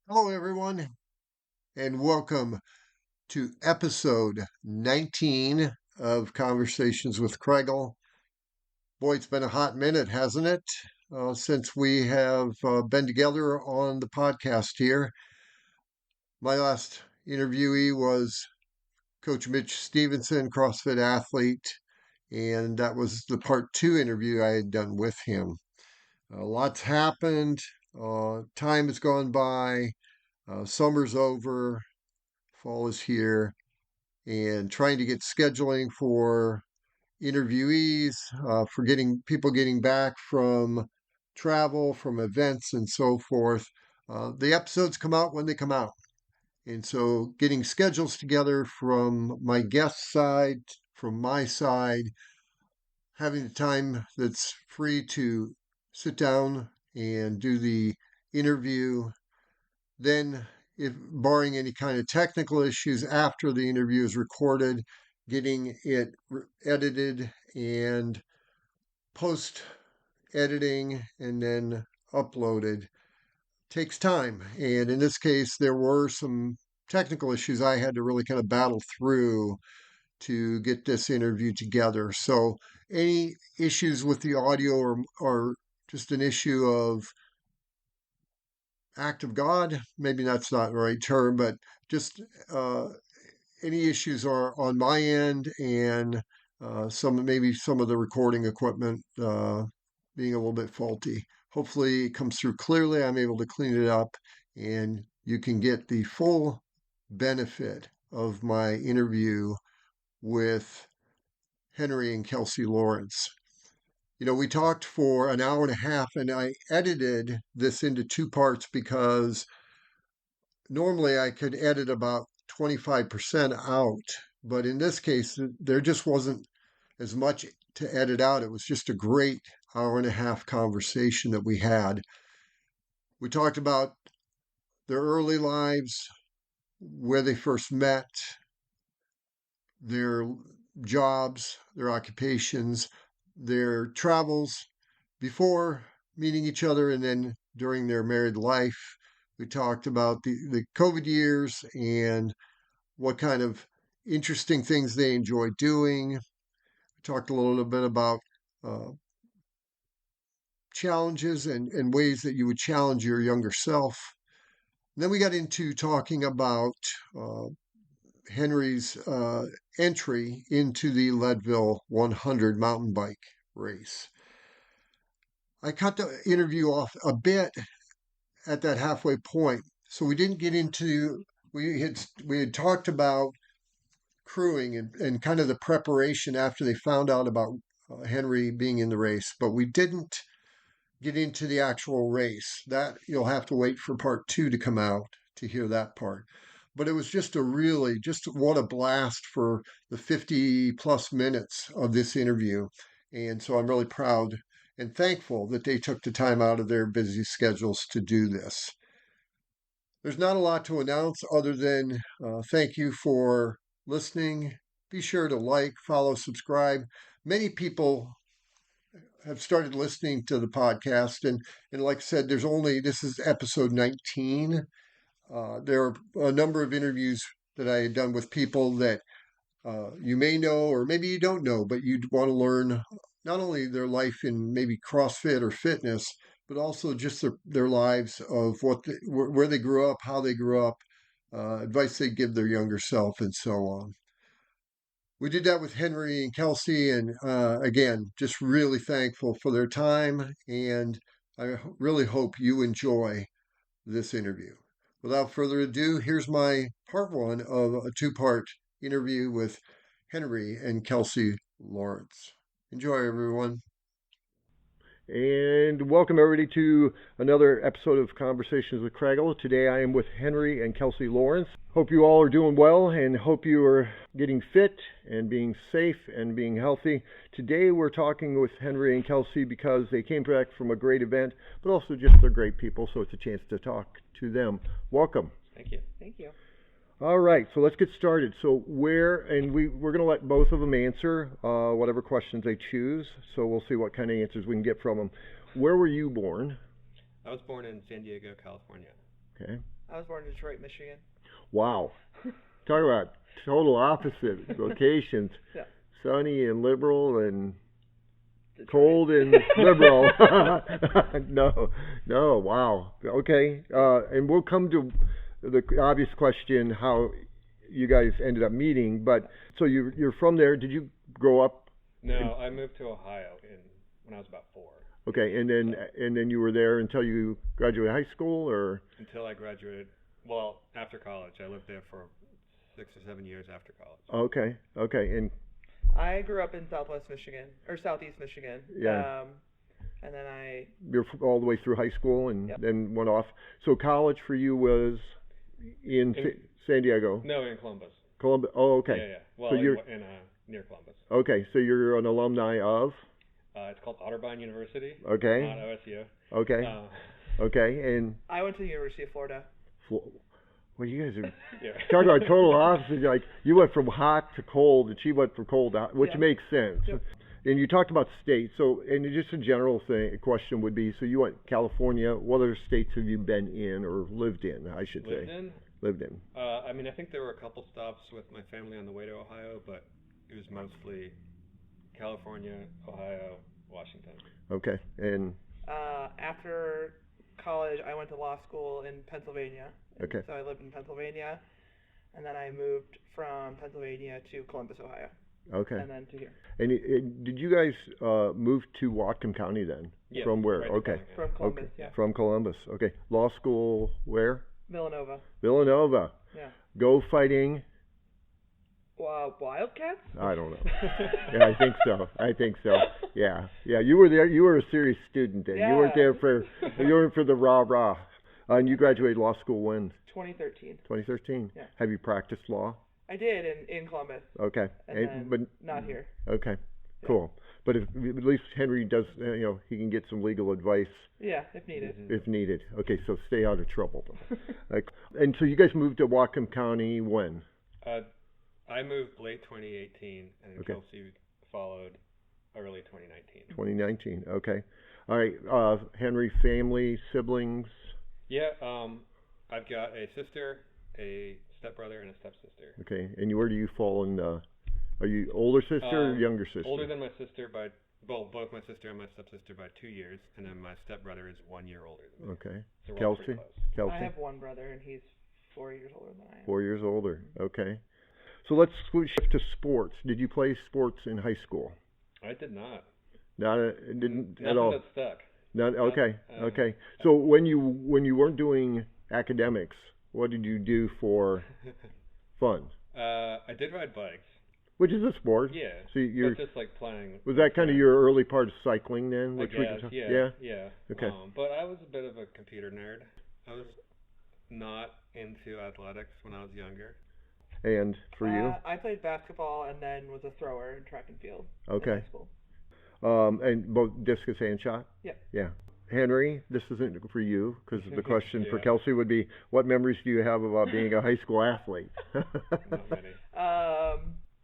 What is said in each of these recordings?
Hello, everyone, and welcome to episode 19 of Conversations with Kregel. Boy, it's been a hot minute, hasn't it? Since we have been together on the podcast here. My last interviewee was Coach Mitch Stevenson, CrossFit athlete, and that was the part two interview I had done with him. Lots happened, time has gone by, summer's over, fall is here, and trying to get scheduling for interviewees, for getting people getting back from travel, from events, and so forth. The episodes come out when they come out. And so getting schedules together from my guest side, from my side, having the time that's free to sit down and do the interview. Then, if barring any kind of technical issues after the interview is recorded, getting it edited and post editing and then uploaded takes time. And in this case, there were some technical issues I had to really kind of battle through to get this interview together. So, any issues with the audio are just an issue of act of God. Maybe that's not the right term, but just uh, any issues are on my end, and maybe some of the recording equipment being a little bit faulty. Hopefully, it comes through clearly. I'm able to clean it up, and you can get the full benefit of my interview with Henry and Kelsey Lawrance. We talked for an hour and a half, and I edited this into two parts because normally I could edit about 25% out, but in this case, there just wasn't as much to edit out. It was just a great hour and a half conversation that we had. We talked about their early lives, where they first met, their jobs, their occupations, their travels before meeting each other, and then during their married life. We talked about the COVID years and what kind of interesting things they enjoy doing. We talked a little bit about uh, challenges and ways that you would challenge your younger self. And then we got into talking about uh, Henry's entry into the Leadville 100 mountain bike race. I cut the interview off a bit at that halfway point, so we didn't get into. We had talked about crewing and kind of the preparation after they found out about Henry being in the race, but we didn't get into the actual race. That you'll have to wait for part two to come out to hear that part. But it was just what a blast for the 50 plus minutes of this interview. And so I'm really proud and thankful that they took the time out of their busy schedules to do this. There's not a lot to announce other than thank you for listening. Be sure to like, follow, subscribe. Many people have started listening to the podcast, and like I said, this is episode 19. There are a number of interviews that I had done with people that you may know or maybe you don't know, but you'd want to learn not only their life in maybe CrossFit or fitness, but also just their lives of where they grew up, how they grew up, advice they give their younger self, and so on. We did that with Henry and Kelsey, and again, just really thankful for their time, and I really hope you enjoy this interview. Without further ado, here's my part one of a two-part interview with Henry and Kelsey Lawrance. Enjoy, everyone. And welcome everybody to another episode of Conversations with Kregel. Today I am with Henry and Kelsey Lawrance. Hope you all are doing well and hope you are getting fit and being safe and being healthy. Today we're talking with Henry and Kelsey because they came back from a great event, but also just they're great people, so it's a chance to talk to them. Welcome. Thank you. Thank you. All right, so let's get started. So we're going to let both of them answer whatever questions they choose. So we'll see what kind of answers we can get from them. Where were you born? I was born in San Diego, California. Okay. I was born in Detroit, Michigan. Wow. Talk about total opposite locations. Yeah. Sunny and liberal and Detroit. cold and liberal. No, wow. Okay. And we'll come to the obvious question, how you guys ended up meeting. But so you're from there. Did you grow up? No, I moved to Ohio when I was about 4. Okay, and then you were there until you graduated high school, or? Until I graduated. Well, after college, I lived there for 6 or 7 years after college. Okay, and I grew up in Southeast Michigan. Yeah. And then you're all the way through high school, and Yep. then went off. So college for you was in San Diego. No, in Columbus. Columbus. Oh, okay. Yeah. Well, So you're near Columbus. okay. So you're an alumni of. It's called Otterbein University. Okay. Not OSU. Okay. Okay, and I went to the University of Florida. well, you guys are Yeah. talking about total opposites. Like you went from hot to cold, and she went from cold to hot, which Yeah. makes sense. Yep. And you talked about states. So, and just a general question would be: so you went California. What other states have you been in or lived in? I should Lived say. in? Lived in. I mean, I think there were a couple stops with my family on the way to Ohio, but it was mostly California, Ohio, Washington. Okay, and After college, I went to law school in Pennsylvania. Okay. So I lived in Pennsylvania, and then I moved from Pennsylvania to Columbus, Ohio. Okay. And then to here. And did you guys move to Whatcom County then? Yeah, From where? right Okay. From Columbus, Okay. yeah. From Columbus. Okay. Law school where? Villanova. Villanova. Yeah. Go Fighting. Wildcats? I don't know. Yeah, I think so. Yeah. You were there. You were a serious student then. Yeah. You weren't there you weren't for the rah. And you graduated law school when? 2013. 2013. Yeah. Have you practiced law? I did in Columbus. Okay. And then but not here. Okay. Yeah. Cool. But at least Henry does, he can get some legal advice Yeah, if needed. if needed. Okay, so stay out of trouble. And so you guys moved to Whatcom County when? I moved late 2018, and Okay. Kelsey followed early 2019. 2019. Okay. All right. Henry, family, siblings. Yeah, I've got a sister, a stepbrother, and a stepsister. Okay. And where do you fall in? Are you older sister or younger sister? Older than my sister by both my sister and my stepsister by 2 years, and then my stepbrother is 1 year older than me. Okay. So we're all Kelsey. pretty close. Kelsey. I have one brother, and he's 4 years older than I am. 4 years older. Okay. So let's shift to sports. Did you play sports in high school? I did not. Didn't Nothing at all. that stuck. None. Okay. Okay. So when you weren't doing academics, what did you do for fun? I did ride bikes. Which is a sport. Yeah. So you're But just like playing. was that kind of your early part of cycling then? I Which we guess, can- yeah. Okay. But I was a bit of a computer nerd. I was not into athletics when I was younger. And for you? I played basketball and then was a thrower in track and field. Okay. In high school. And both discus and shot? Yep. Yeah. Henry, this isn't for you because the question for Yeah. Kelsey would be, what memories do you have about being a high school athlete? Not many.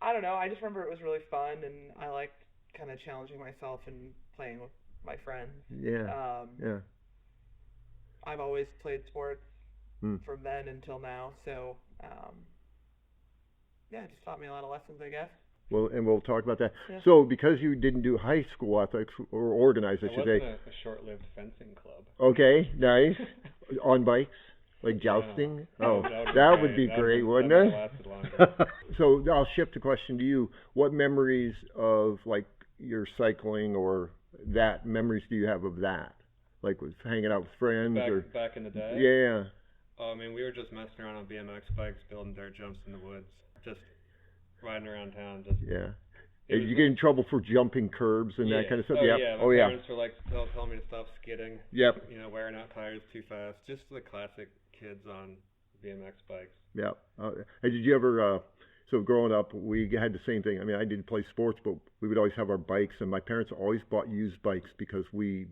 I don't know. I just remember it was really fun, and I liked kind of challenging myself and playing with my friends. Yeah. Yeah. I've always played sports Hmm. from then until now, so yeah, it just taught me a lot of lessons, I guess. Well, and we'll talk about that. Yeah. So, because you didn't do high school athletics or organized, I I should was say. in a short-lived fencing club. Okay, nice. On bikes, like jousting. Oh, that would be great, wouldn't it? Lasted longer. So I'll shift the question to you. What memories of like your cycling or that memories do you have of that? Like with hanging out with friends or? Back in the day. Yeah. I mean, we were just messing around on BMX bikes, building dirt jumps in the woods, just riding around town. Yeah. Did you get in trouble for jumping curbs and that kind of stuff? Oh, Yep. yeah. My Oh yeah. parents were like telling me to stop skidding. Yep. Wearing out tires too fast. Just the classic kids on BMX bikes. Yep. And did you ever? So growing up, we had the same thing. I mean, I didn't play sports, but we would always have our bikes, and my parents always bought used bikes because we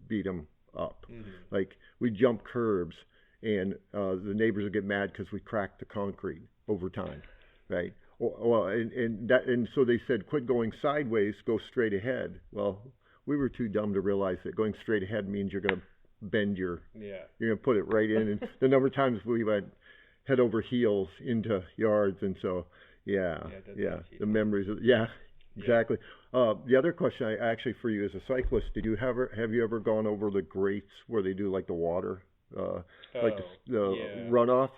beat them up. Mm-hmm. Like we jump curbs, and the neighbors would get mad because we cracked the concrete over time, right? Well, and so they said, quit going sideways, go straight ahead. Well, we were too dumb to realize that going straight ahead means you're going to bend your, Yeah. you're going to put it right in. And the number of times we went head over heels into yards. And so, yeah, the memories of, exactly. The other question I actually for you as a cyclist, have you ever gone over the grates where they do like the water, like the runoff?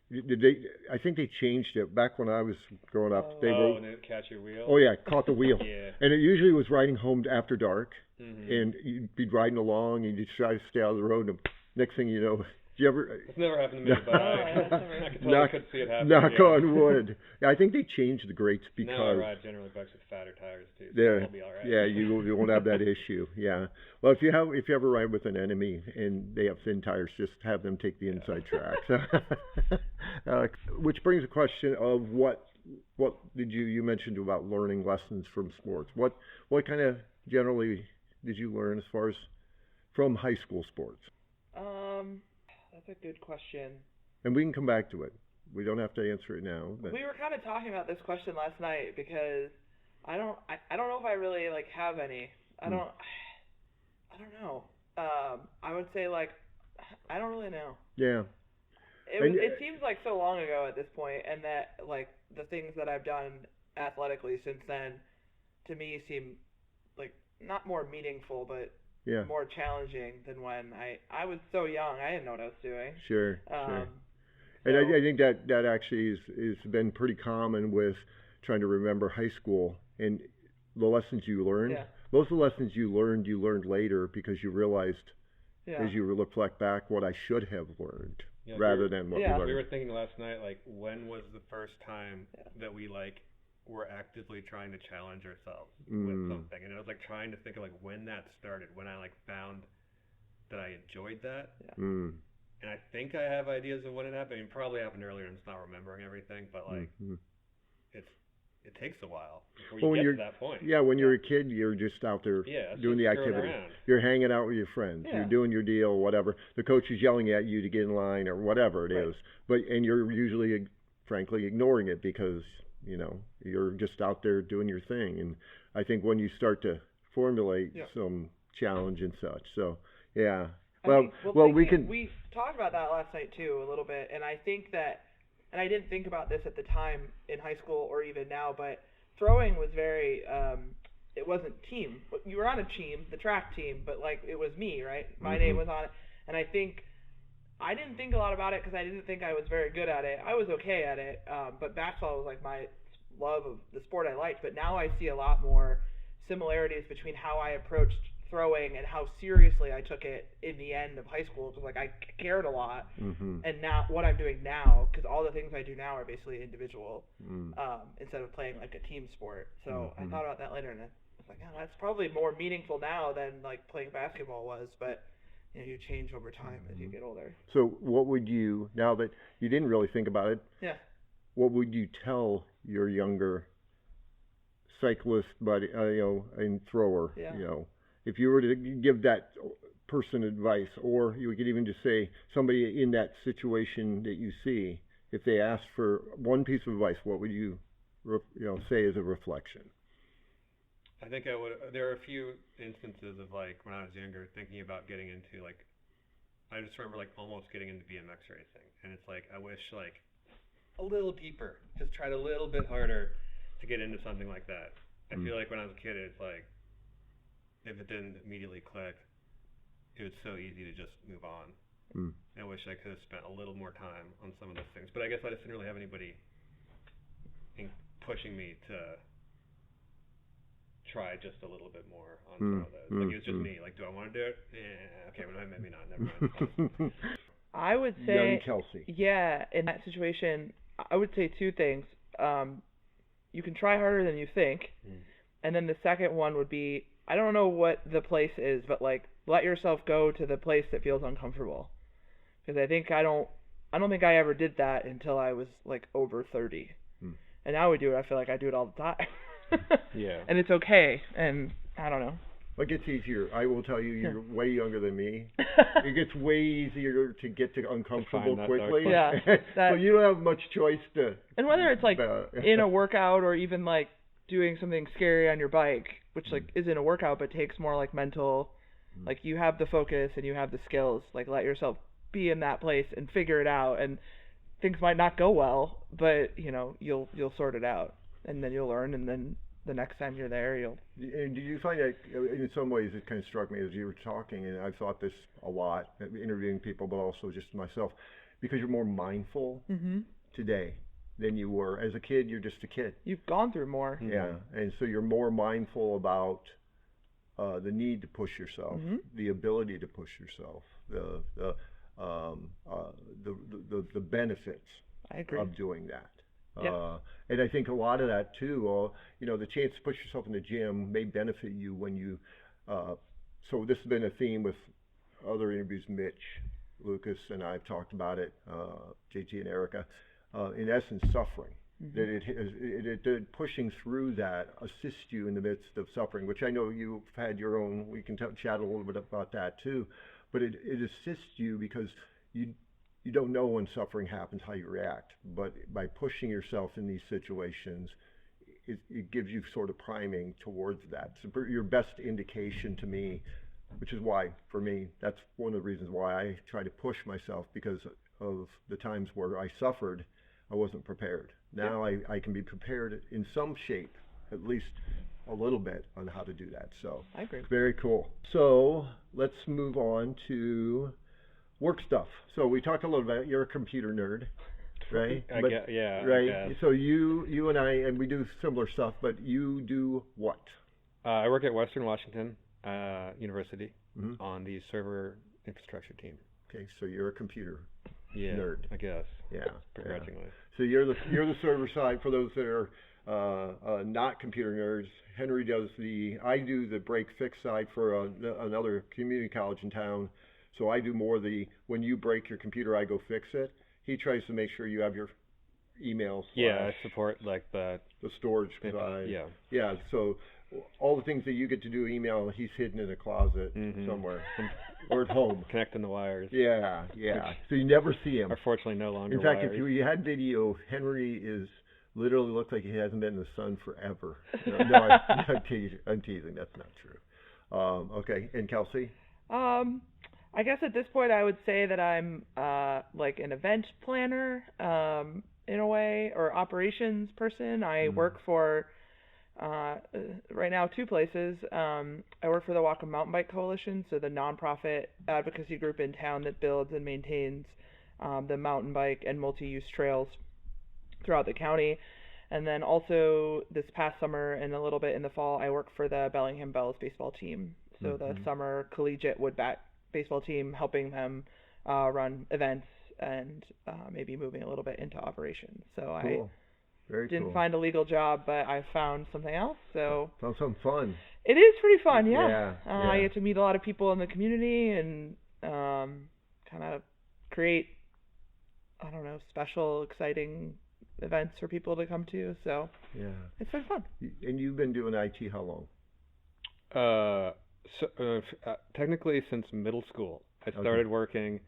Did they? I think they changed it back when I was growing up. They and it catch your wheel. Oh yeah, caught the wheel. Yeah. And it usually was riding home after dark, and you'd be riding along, and you'd try to stay out of the road. And next thing you know, did you ever? It's never happened to me, but I could see it happen. Knock on wood. I think they changed the grates because. Now I ride generally bikes with fatter tires too, so there, I'll be all right. Yeah, you won't have that issue. Yeah. Well, if you ever ride with an enemy and they have thin tires, just have them take the inside tracks. Which brings a question of what did you mentioned about learning lessons from sports? What kind of generally did you learn as far as from high school sports? That's a good question. And we can come back to it. We don't have to answer it now. But. We were kind of talking about this question last night because I don't know if I really like have any. I don't know. I would say like I don't really know. Yeah. It seems like so long ago at this point, and that like the things that I've done athletically since then to me seem like not more meaningful, but more challenging than when I was so young. I didn't know what I was doing. Sure. And I think that actually is been pretty common with trying to remember high school and the lessons you learned. Yeah. Most of the lessons you learned later because you realized as you reflect back what I should have learned rather than what we learned. We were thinking last night, like, when was the first time that we like were actively trying to challenge ourselves with something? And I was like trying to think of like when that started, when I like found that I enjoyed that. Yeah. And I think I have ideas of when it happened. I mean, probably happened earlier and it's not remembering everything, but like it takes a while before you get to that point. Yeah, when you're a kid, you're just out there doing the activity. You're hanging out with your friends. Yeah. You're doing your deal, whatever. The coach is yelling at you to get in line or whatever it is. And you're usually, frankly, ignoring it because, you're just out there doing your thing. And I think when you start to formulate some challenge and such. So, yeah. We talked about that last night too a little bit, and I think that, and I didn't think about this at the time in high school or even now, but throwing was very, it wasn't team. You were on a team, the track team, but like it was me, right? My name was on it, and I think I didn't think a lot about it because I didn't think I was very good at it. I was okay at it, but basketball was like my love of the sport I liked. But now I see a lot more similarities between how I approached throwing and how seriously I took it in the end of high school, because like I cared a lot, and now what I'm doing now, because all the things I do now are basically individual, instead of playing like a team sport. So I thought about that later, and I was like, that's probably more meaningful now than like playing basketball was, but you change over time as you get older. So what would you, now that you didn't really think about it, what would you tell your younger cyclist buddy, and thrower, if you were to give that person advice, or you could even just say somebody in that situation that you see, if they asked for one piece of advice, what would you, say as a reflection? I think I would. There are a few instances of like when I was younger, thinking about getting into like, I just remember like almost getting into BMX racing, and it's like I wish like a little deeper, just tried a little bit harder to get into something like that. I feel like when I was a kid, it's like, if it didn't immediately click, it was so easy to just move on. I wish I could have spent a little more time on some of those things, but I guess I just didn't really have anybody pushing me to try just a little bit more on some of those. Like it was just me. Like, do I want to do it? Yeah, okay, well, maybe not. Never mind. I would say, young Kelsey. Yeah, in that situation, I would say two things. You can try harder than you think, and then the second one would be, I don't know what the place is, but like let yourself go to the place that feels uncomfortable, because I don't think I ever did that until I was like over 30, and now I feel like I do it all the time. Yeah. And it's okay, and I don't know. It gets easier. I will tell you, you're way younger than me. It gets way easier to get to uncomfortable quickly. Yeah. So you don't have much choice to. And whether it's like in a workout or even like doing something scary on your bike, which like isn't a workout but takes more like mental Like, you have the focus and you have the skills. Like, let yourself be in that place and figure it out. And things might not go well, but you'll sort it out, and then you'll learn, and then the next time you're there, you'll. And do you find that in some ways it kind of struck me as you were talking, and I've thought this a lot, interviewing people, but also just myself, because you're more mindful today than you were as a kid. You're just a kid. You've gone through more. Yeah, and so you're more mindful about the need to push yourself, the ability to push yourself, the benefits of doing that. And I think a lot of that too, the chance to push yourself in the gym may benefit you when you, so this has been a theme with other interviews, Mitch, Lucas, and I've talked about it, JT and Erica, in essence, suffering. That pushing through that assists you in the midst of suffering, which I know you've had your own, we can chat a little bit about that too, but it assists you because you don't know when suffering happens how you react, but by pushing yourself in these situations, it gives you sort of priming towards that. So your best indication to me, which is why, for me, that's one of the reasons why I try to push myself, because of the times where I suffered, I wasn't prepared. Now I can be prepared in some shape, at least a little bit, on how to do that. So I agree. Very cool. So let's move on to work stuff. So we talked a little bit. You're a computer nerd, right? Yeah. Right. So you and I, and we do similar stuff, but you do what? I work at Western Washington University on the server infrastructure team. Okay, so you're a computer nerd, I guess. Yeah, begrudgingly. Yeah. So you're the server side. For those that are not computer nerds, Henry I do the break fix side for another community college in town. So I do more when you break your computer, I go fix it. He tries to make sure you have your emails. Yeah, I support like the storage side. Yeah. So all the things that you get to do email, he's hidden in a closet somewhere or at home. Connecting the wires. Yeah. So you never see him. Are fortunately no longer. In fact, wires. if you had video, Henry literally looks like he hasn't been in the sun forever. No, I'm teasing. That's not true. Okay, and Kelsey? I guess at this point I would say that I'm like an event planner in a way, or operations person. I work for right now 2 places. I work for the Whatcom Mountainbike Coalition, so the nonprofit advocacy group in town that builds and maintains the mountain bike and multi-use trails throughout the county. And then also this past summer and a little bit in the fall, I work for the Bellingham Bells baseball team. So the summer collegiate wood bat baseball team, helping them run events and maybe moving a little bit into operations. So cool. I didn't find a legal job, but I found something else. So found something fun. It is pretty fun, yeah. I get to meet a lot of people in the community and kind of create, I don't know, special, exciting events for people to come to. So it's been fun. And you've been doing IT how long? Technically since middle school. I started working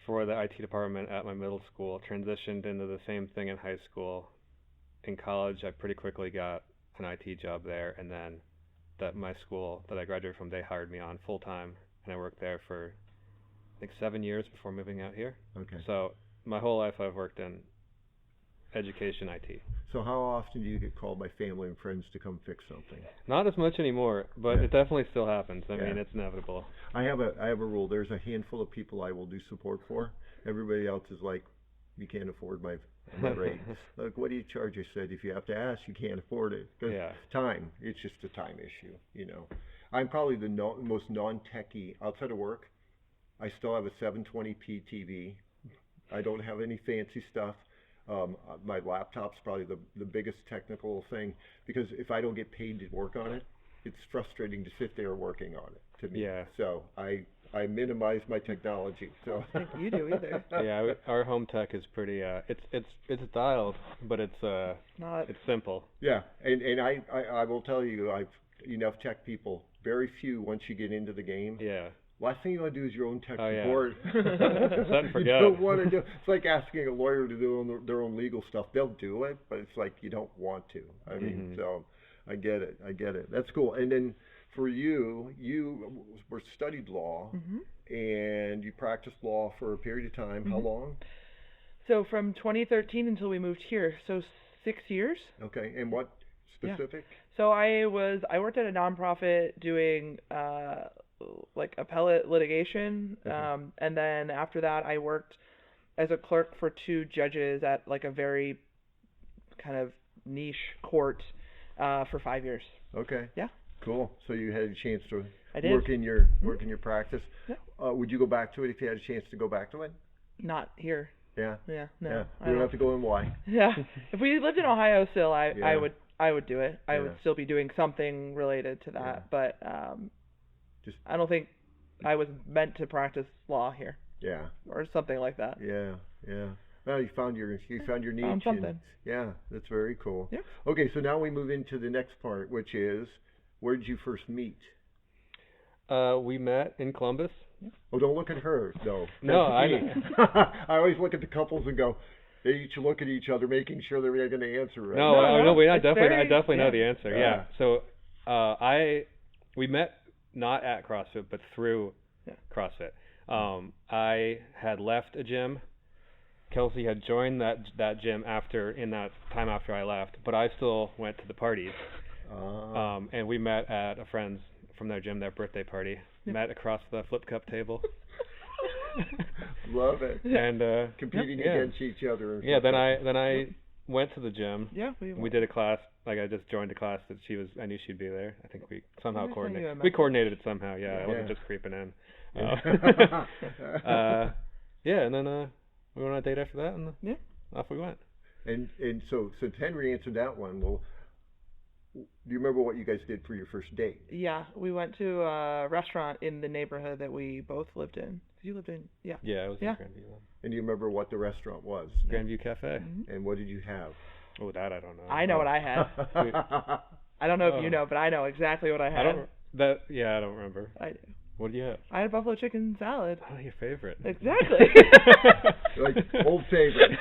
for the IT department at my middle school, transitioned into the same thing in high school. In college, I pretty quickly got an IT job there, and then my school that I graduated from, they hired me on full time, and I worked there for I think 7 years before moving out here. Okay. So my whole life I've worked in education IT. So how often do you get called by family and friends to come fix something? Not as much anymore, but it definitely still happens. I mean, it's inevitable. I have a rule. There's a handful of people I will do support for. Everybody else is like, you can't afford my rate. Like, what do you charge? I said, if you have to ask, you can't afford it. Time. It's just a time issue, I'm probably the most non-techie outside of work. I still have a 720p TV. I don't have any fancy stuff. My laptop's probably the biggest technical thing, because if I don't get paid to work on it, it's frustrating to sit there working on it to me. Yeah. So I minimize my technology. So I don't think you do either. Yeah, our home tech is pretty. It's dialed, but it's simple. Yeah, and I will tell you, I've enough tech people. Very few once you get into the game. Yeah. Last thing you want to do is your own tech support. You don't want to do. It's like asking a lawyer to do their own legal stuff. They'll do it, but it's like you don't want to. I mean, so I get it. That's cool. And then for you were studied law, and you practiced law for a period of time. How long? So from 2013 until we moved here, so 6 years. Okay, and what specific? So I worked at a nonprofit doing like appellate litigation, and then after that I worked as a clerk for 2 judges at like a very kind of niche court for 5 years. Okay. Yeah. Cool. So you had a chance to work in your practice. Yeah. Would you go back to it if you had a chance to go back to it? Not here. Yeah. Yeah. No. Yeah. We don't have to go in why. Yeah. If we lived in Ohio still, I would do it. I would still be doing something related to that, but I don't think I was meant to practice law here. Yeah. Or something like that. Yeah. Yeah. Well, you found your niche. Found something. Yeah, that's very cool. Yeah. Okay, so now we move into the next part, which is, where did you first meet? We met in Columbus. Oh, don't look at her, though. No, I always look at the couples and go, they each look at each other, making sure they're going to answer right. I definitely know the answer. Yeah. So, we met not at CrossFit, but through CrossFit. I had left a gym. Kelsey had joined that gym in that time after I left, but I still went to the parties. And we met at a friend's from their gym, their birthday party. Met across the flip cup table. Love it. And competing against each other. Yeah. Then I went to the gym. Yeah. We did a class. Like I just joined a class that I knew she'd be there. I think we somehow coordinated. We coordinated it somehow. Yeah. I wasn't just creeping in. And then we went on a date after that, and off we went. And so since Henry answered that one, well, do you remember what you guys did for your first date? Yeah, we went to a restaurant in the neighborhood that we both lived in. You lived in, Yeah, I was in Grandview. And do you remember what the restaurant was? Grandview Cafe. And what did you have? Oh, that I don't know. I know what I had. I don't know if you know, but I know exactly what I had. I don't remember. I do. What do you have? I had a buffalo chicken salad. Oh, your favorite. Exactly. Like old favorite.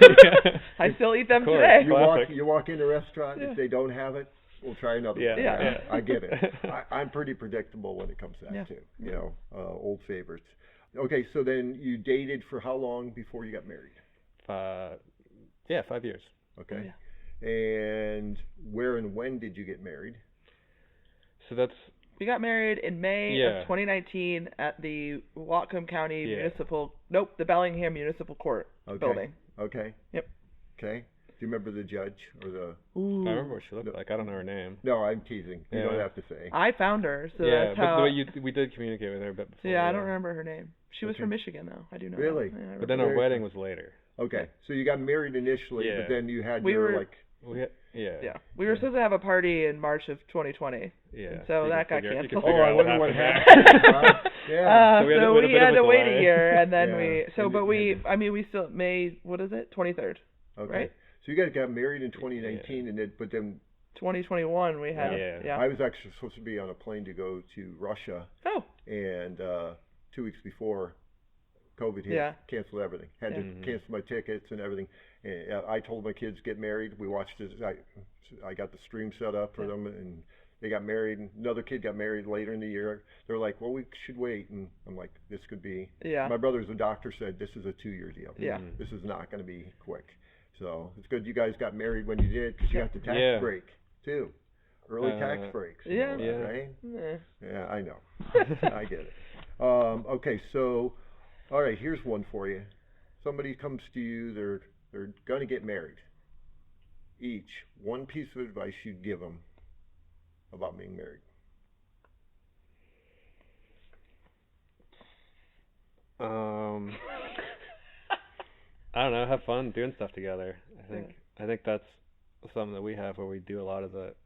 I still eat them today. You walk in a restaurant, if they don't have it, we'll try another one. Yeah. I get it. I'm pretty predictable when it comes to that too. Old favorites. Okay, so then you dated for how long before you got married? 5 years. Okay. And where and when did you get married? So we got married in May of 2019 at the Whatcom County the Bellingham Municipal Court building. Okay. Yep. Okay. Do you remember the judge or the? I remember what she looked like. I don't know her name. No, I'm teasing. You don't have to say. I found her, so that's but how. we did communicate with her a bit before. So I don't remember her name. She was from Michigan, though. I do know. Really? That. But then our wedding was later. Okay, so you got married initially, but then you had We were supposed to have a party in March of 2020. Yeah. And so that got canceled. I wonder what happened. So we had to wait a year, and then we still May. What is it? 23rd. Okay. Right. So you guys got married in 2019, but then 2021 we had. I was actually supposed to be on a plane to go to Russia. Oh. And 2 weeks before COVID hit, canceled everything. Had to cancel my tickets and everything. And I told my kids get married. We watched it. I got the stream set up for them, and they got married. And another kid got married later in the year. They're like, "Well, we should wait." And I'm like, "This could be." Yeah. My brother's a doctor. Said this is a 2-year deal. Yeah. This is not going to be quick. So it's good you guys got married when you did, because you got the tax break too. Early tax breaks. Right? Yeah, I know. I get it. Okay, so all right, here's one for you. Somebody comes to you, they're going to get married. Each one piece of advice you'd give them about being married. I don't know. Have fun doing stuff together. I think that's something that we have, where we do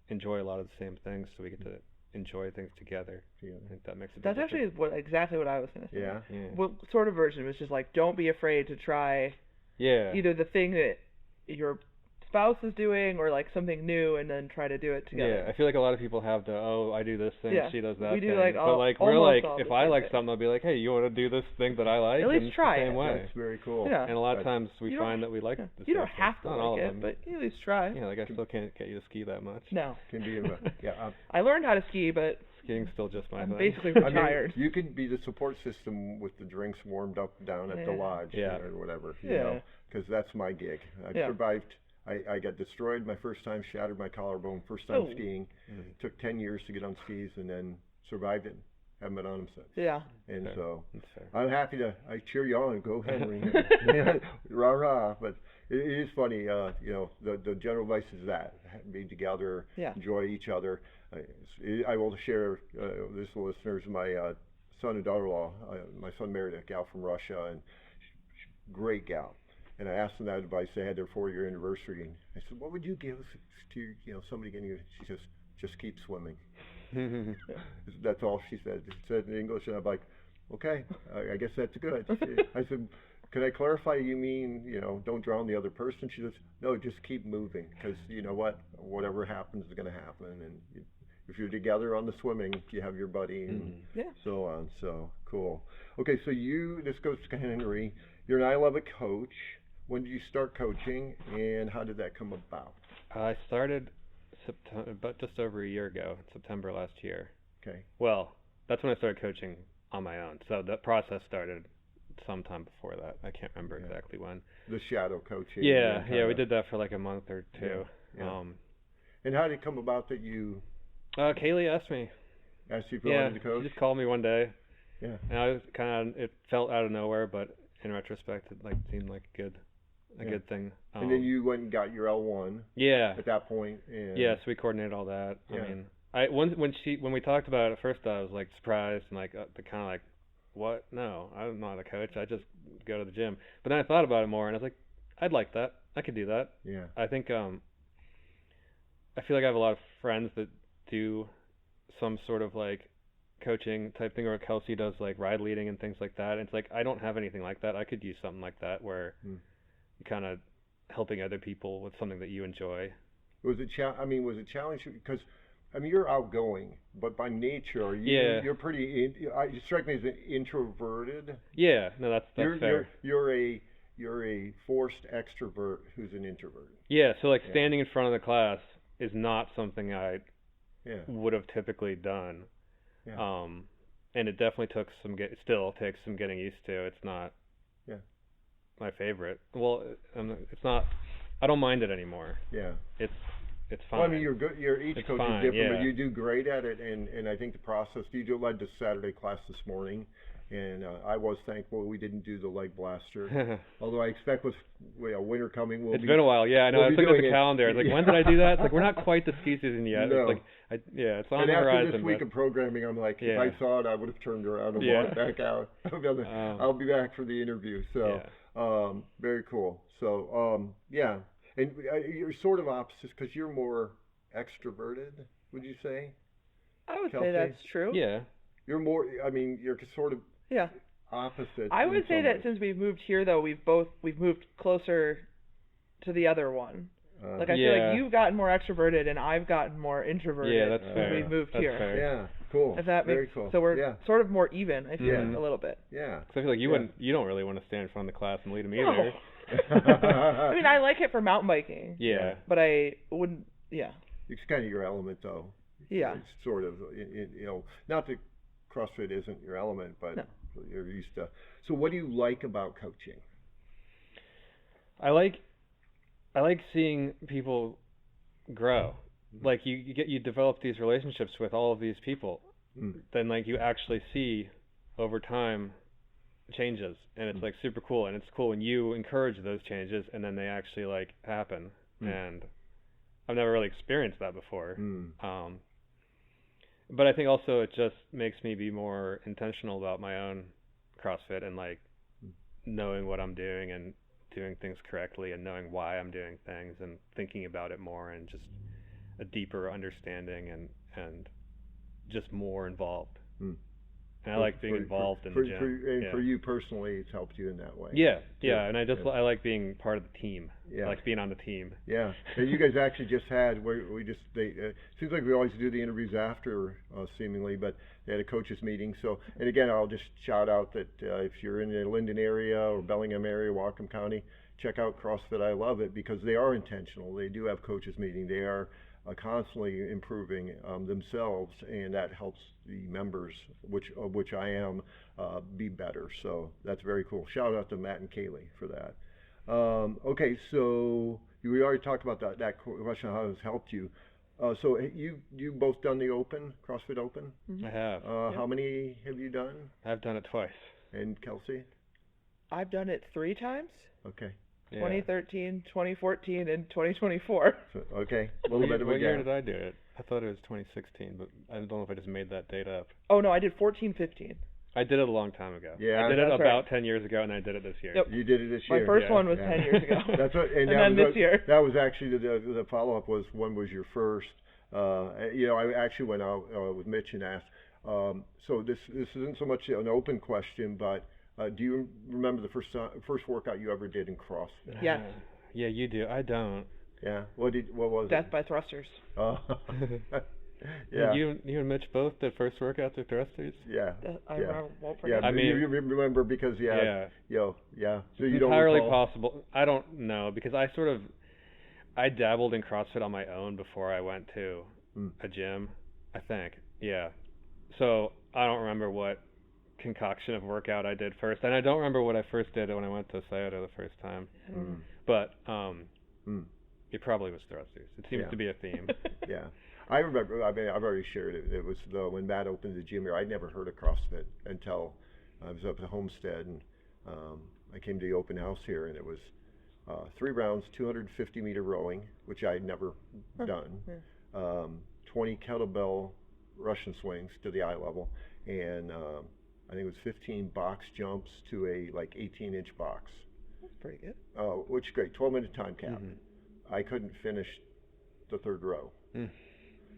enjoy a lot of the same things, so we get to enjoy things together. I think that makes it. That's actually exactly what I was going to say. Yeah. What sort of version was just like, don't be afraid to try. Either the thing that your spouse is doing, or like something new, and then try to do it together. I feel like a lot of people have I do this thing, she does that. We do thing. We're like, if I like something, I'll be like, hey, you want to do this thing that I like? At least try the same it. way. That's very cool. Yeah. And a lot of times we find that we like the You don't have to like it, but you at least try. Yeah, like I still can't get you to ski that much. No. Can be I learned how to ski, but Skiing's still just my I'm thing. basically I mean, retired. you could be the support system with the drinks warmed up down at the lodge or whatever, you know, because that's my gig. I survived. I got destroyed my first time, shattered my collarbone, first time skiing. Took 10 years to get on skis and then survived it. Haven't been on them since. Yeah. And so I'm happy to, I cheer you on. Go Henry. Rah, rah. But it is funny, you know, the general advice is that, be together, enjoy each other. I will share this with listeners, my son and daughter-in-law. My son married a gal from Russia, and great gal. And I asked them that advice. They had their 4-year anniversary, and I said, "What would you give to, you know, somebody getting you?" She says, "Just keep swimming." That's all she said. She said in English, and I'm like, "Okay, I guess that's good." I said, "Could I clarify? You mean, you know, don't drown the other person?" She says, "No, just keep moving, because you know what? Whatever happens is going to happen, and if you're together on the swimming, you have your buddy, and so on." So cool. Okay, so this goes to Henry. You're an I Love It coach. When did you start coaching, and how did that come about? I started about just over a year ago, September last year. Okay. Well, that's when I started coaching on my own. So the process started sometime before that. I can't remember exactly when. The shadow coaching. Yeah, we did that for like a month or two. Yeah. And how did it come about that you? Kaylee asked me. Asked you if you wanted to coach? She just called me one day. Yeah. And I was it felt out of nowhere, but in retrospect, it seemed like a good thing. And then you went and got your L1. Yeah. At that point. And yeah, so we coordinated all that. Yeah. I mean, when we talked about it at first, I was like surprised and like kind of like, what? No, I'm not a coach. I just go to the gym. But then I thought about it more, and I was like, I'd like that. I could do that. Yeah. I think I feel like I have a lot of friends that do some sort of like coaching type thing, or Kelsey does like ride leading and things like that. And it's like I don't have anything like that. I could use something like that where you're kind of helping other people with something that you enjoy. Was it challenging? Because you're outgoing, but by nature, you're pretty. You strike me as an introverted. Yeah, no, that's fair. You're a forced extrovert who's an introvert. Yeah, so like standing in front of the class is not something I would have typically done. Yeah. And it definitely still takes some getting used to. It's not my favorite. Well, it's not. I don't mind it anymore. Yeah. It's fine. Well, you're good. Each coach is different, but you do great at it. And I think the process. You led the Saturday class this morning, and I was thankful we didn't do the leg blaster. Although I expect with winter coming, it's been a while. Yeah, I know. I was looking at the calendar. It's like, when did I do that? It's like we're not quite the ski season yet. No. It's like, it's on the horizon. And after this week of programming, I'm like, if I saw it, I would have turned around and walked back out. I'll be back for the interview. So, very cool. So, and you're sort of opposites because you're more extroverted, would you say? I would say that's true. Yeah. You're more, you're sort of opposite. I would say that since we've moved here, though, we've moved closer to the other one. I feel like you've gotten more extroverted and I've gotten more introverted. Yeah, that's fair. We've moved here. Fair. Yeah, cool. If that Very makes cool. So we're sort of more even, I feel, a little bit. Yeah. So I feel like you don't really want to stand in front of the class and lead them either. I like it for mountain biking. Yeah. But I wouldn't, It's kind of your element, though. Yeah. It's sort of, not that CrossFit isn't your element, but you're used to. So what do you like about coaching? I like seeing people grow. Like you develop these relationships with all of these people. Then like you actually see over time changes, and it's like super cool. And it's cool when you encourage those changes and then they actually like happen. And I've never really experienced that before. But I think also it just makes me be more intentional about my own CrossFit and like knowing what I'm doing and doing things correctly and knowing why I'm doing things and thinking about it more and just a deeper understanding and just more involved. And I like being involved in the gym. For you personally, it's helped you in that way. Yeah. And I like being part of the team. Yeah. I like being on the team. Yeah. And you guys actually just had seems like we always do the interviews after seemingly, but they had a coaches meeting. So, and again, I'll just shout out that if you're in the Linden area or Bellingham area, Whatcom County, check out CrossFit I Love It because they are intentional. They do have coaches meeting. They are constantly improving themselves, and that helps the members, which I am, be better. So that's very cool. Shout out to Matt and Kaylee for that. Okay, so we already talked about that question, how it's helped you. So you both done the Open, CrossFit Open? Mm-hmm. I have. How many have you done? I've done it twice. And Kelsey? I've done it 3 times. Okay. 2013, 2014, and 2024. So, okay. A little bit of a What year gap. did I do it? I thought it was 2016, but I don't know if I just made that date up. Oh no, I did 14, 15. I did it a long time ago. Yeah, I did it that's about right. 10 years ago, and I did it this year. Yep. You did it this year. My first one was Yeah. 10 years ago. That's what, and that then was this year. That was actually the follow-up was, when was your first? I actually went out with Mitch and asked. So this isn't so much an open question, but do you remember the first workout you ever did in CrossFit? Yes. Yeah, you do. I don't. Yeah. What was Death it? by thrusters. Yeah. You and Mitch both did first workouts with thrusters? Yeah. I Yeah. won't Yeah. forget. I mean, you remember because Yeah. So It's you don't entirely recall? possible. I don't know, because I dabbled in CrossFit on my own before I went to a gym, I think. Yeah. So I don't remember what concoction of workout I did first, and I don't remember what I first did when I went to Scioto the first time. But it probably was thrusters. It seems to be a theme. Yeah. I remember, I mean, I've already shared it. It was when Matt opened the gym here, I'd never heard of CrossFit until I was up at Homestead, and I came to the open house here, and it was 3 rounds, 250-meter rowing, which I had never done, 20 kettlebell Russian swings to the eye level, and I think it was 15 box jumps to a 18-inch box. That's pretty good. Which is great, 12-minute time cap. I couldn't finish the 3rd row.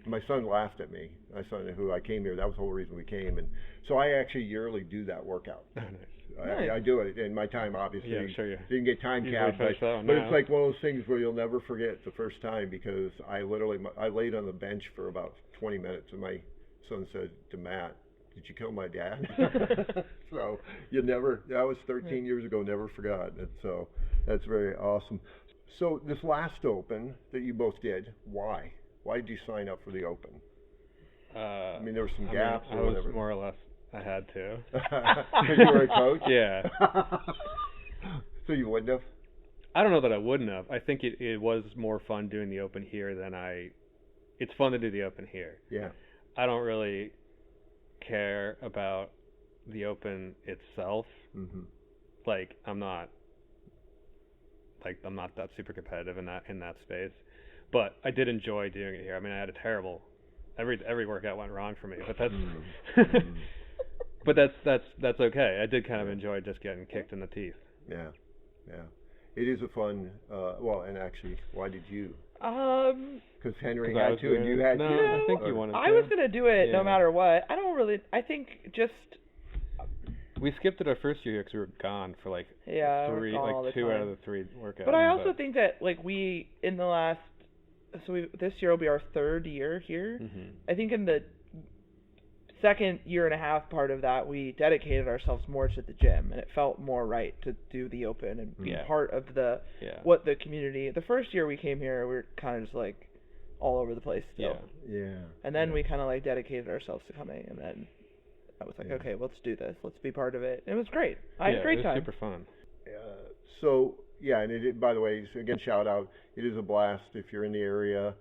My son laughed at me. My son, who I came here, that was the whole reason we came, and so I actually yearly do that workout. I do it in my time, obviously. Yeah, sure. You can get time cap, but it's like one of those things where you'll never forget the first time, because I laid on the bench for about 20 minutes, and my son said to Matt, "Did you kill my dad?" So that was 13 years ago, never forgot. And so that's very awesome. So this last Open that you both did, why? Why did you sign up for the Open? I mean, there were some gaps or whatever. Was more or less, I had to. Because you were a coach? Yeah. So you wouldn't have? I don't know that I wouldn't have. I think it was more fun doing the Open here than it's fun to do the Open here. Yeah. I don't really care about the Open itself. I'm not that super competitive in that space, but I did enjoy doing it here. I mean, I had a terrible every workout went wrong for me, but that's okay. I did kind of enjoy just getting kicked in the teeth. Yeah. It is a fun. And actually, why did you? Because Henry had to, and you had to. I think you wanted to. I was gonna do it no matter what. I think just. We skipped it our first year because we were gone for 2 out of the 3 workouts. But I also think that we in the last, this year will be our 3rd year here. I think in the 2nd year and a half part of that, we dedicated ourselves more to the gym, and it felt more right to do the Open and be part of what the community. The first year we came here, we were kind of just all over the place still. Yeah. And then we kind of dedicated ourselves to coming, and then I was like, okay, let's do this. Let's be part of it. It was great. I had a great time. It was super fun. And by the way, again, shout out. It is a blast if you're in the area.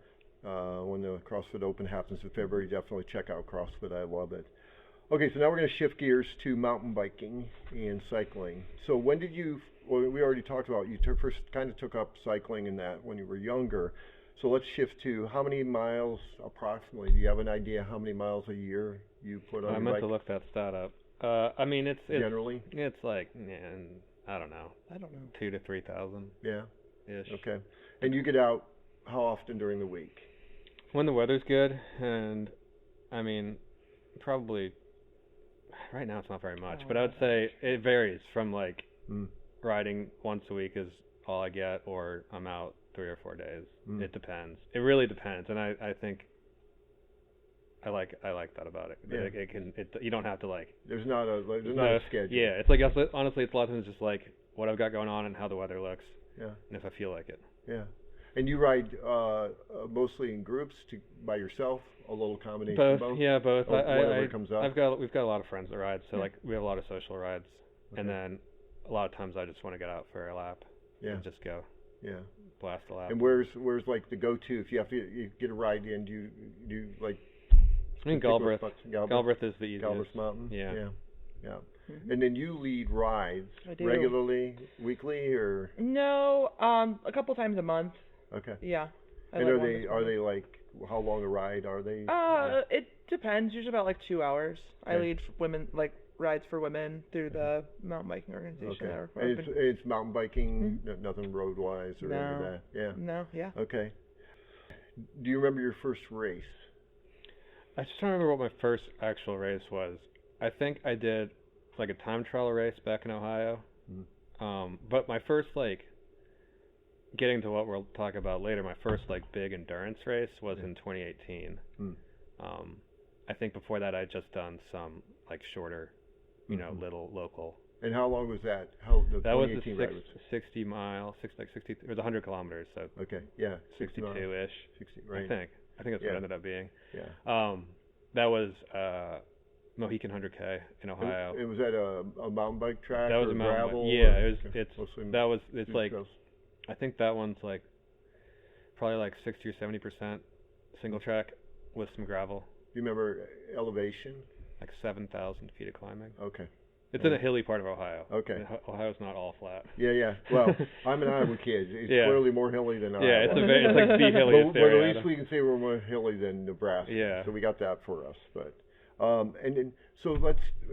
When the CrossFit Open happens in February, definitely check out CrossFit. I love it. Okay, so now we're going to shift gears to mountain biking and cycling. So when did you? Well, we already talked about you first kind of took up cycling in that when you were younger. So let's shift to how many miles approximately? Do you have an idea how many miles a year you put on? I meant to look that stat up. I mean, it's generally it's I don't know. 2,000 to 3,000. Yeah. Ish. Okay. And you get out how often during the week? When the weather's good, and I mean, probably right now it's not very much, but I would say it varies from riding once a week is all I get, or I'm out 3 or 4 days. It depends. It really depends, and I think I like that about it. Yeah. You don't have to There's not a schedule. Yeah, it's honestly, it's a lot of times just what I've got going on and how the weather looks. Yeah. And if I feel like it. Yeah. And you ride mostly in groups, by yourself, a little combination Both, of both? yeah, both. Whatever comes up. We've got a lot of friends that ride, so like we have a lot of social rides, and then a lot of times I just want to get out for a lap and just go blast a lap. And where's like the go-to if you have to get a ride in? Do you like? I mean, Galbraith. Galbraith is the easiest. Galbraith Mountain. Yeah. Mm-hmm. And then you lead rides regularly, weekly, or? No, a couple times a month. Okay. Yeah. And are they like, how long a ride are they? It depends. Usually about like 2 hours. Okay. I lead women, like rides for women through the mountain biking organization. Okay. And it's mountain biking, nothing road wise or any of that. Yeah. No. Yeah. Okay. Do you remember your first race? I just don't remember what my first actual race was. I think I did like a time trial race back in Ohio. But my first like, getting to what we'll talk about later, my first like big endurance race was in 2018. I think before that I'd just done some like shorter, little local. And how long was that? That was the 60 mile, it was 100 kilometers. So okay, yeah, 62-ish. 60, right? I think that's what it ended up being. Yeah. That was Mohican 100K in Ohio. It was at a mountain bike track. That was or a mountain gravel. bike. Yeah, it's like trails. I think that one's like probably like 60 or 70% single track with some gravel. Do you remember elevation? Like 7,000 feet of climbing. Okay. It's in a hilly part of Ohio. Okay. Ohio's not all flat. Yeah. Well, I'm an Iowa kid. It's clearly more hilly than Iowa. Yeah, it's like the hilliest but area. at least we can say we're more hilly than Nebraska. Yeah. So we got that for us. But and then so